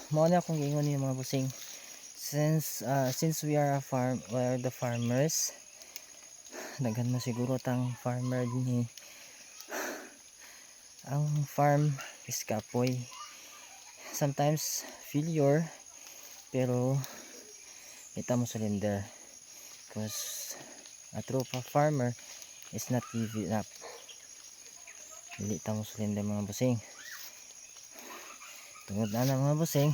mo na akong giingon ni mga busing, since we are the farmers, daghan mo siguro tang farmer ni ang farm is kapoy, sometimes failure, pero kita mo cylinder, because a true farmer is not giving up. Dili ta mo cylinder mga busing. Tungod na mga busing,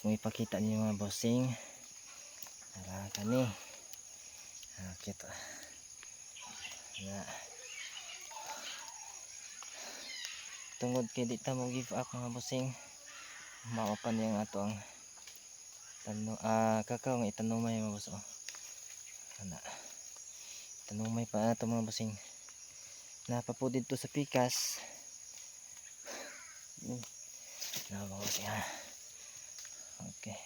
kung ipakita niyo mga busing, tara kani kita na tungod kay di ta mo give up mga busing, maopan yung ato ang kakao nga itanumay mga bus. Tanumay pa ato mga busing, napapod dito sa pikas na mga busing ha. Okay,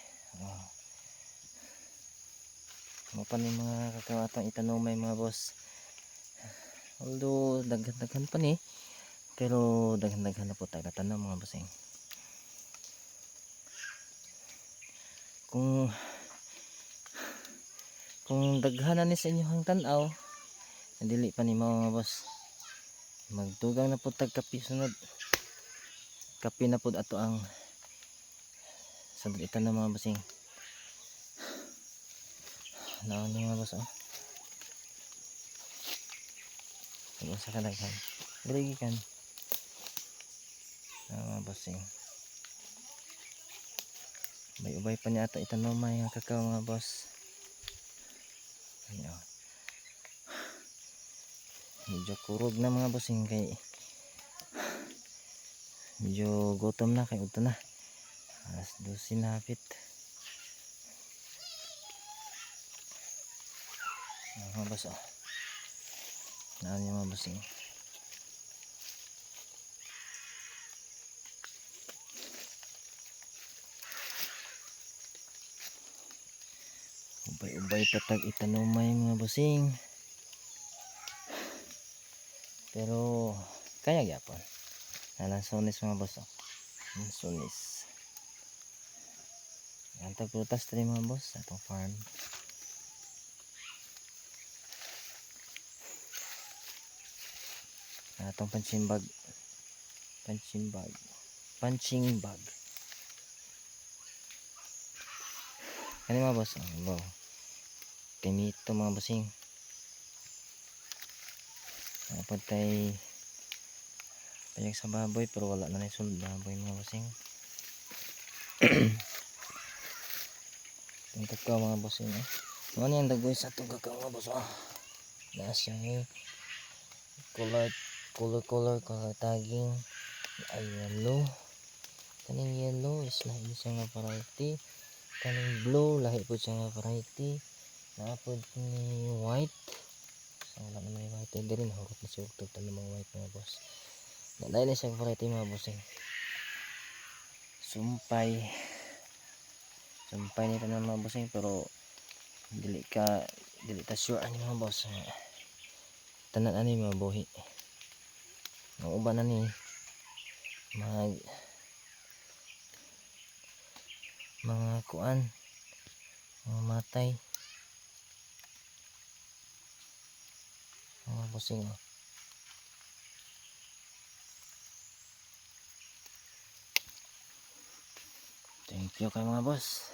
maopan yung mga kakao atong itanumay mga boss, although daghan pa ni, pero daghan na po tayo tanong mga busing. Kung daghanan ni sa inyong tanaw, dili pa ni mga boss, magtugang na po tag kapi sunod, kapi na po ato ang sadlitan na mga busing. Naon ni mga boss sa kadaghan dili kan mga busing. Ubay pa niya ata itanumay ang kakao mga boss. Ayan. Medyo kurog na mga busing, kay medyo gutom na, kay udto na alas 12 na hapit. Mga boss naan niya mga busing. Ubay patag itanumay mga busing, pero kaya gyapon nalang sunis mga boss. Sunis ang tagprutas tali mga boss atong farm. Atong punching bag ano mga boss, wow, pinito mga busing. Dapat tayo payag sa baboy, pero wala na sulod baboy mga busing. Itong kakao mga busing ano yung dagoy sa itong kakao mga boss nasa color tagging ay yellow. Kaning yellow is lahi siya nga variety, kaning blue lahi po siya nga variety, naapod ni white, so wala naman yung white din, hurot na siya ugtog ng mga white mga boss. Lahi na siya variety mga bossing. Sumpay nito ng mga bossing, pero dili ta sure ani mga boss, tanan ani mga buhi, ang uban na ni mga kuan, mga matay mga busing. Thank you kay mga boss.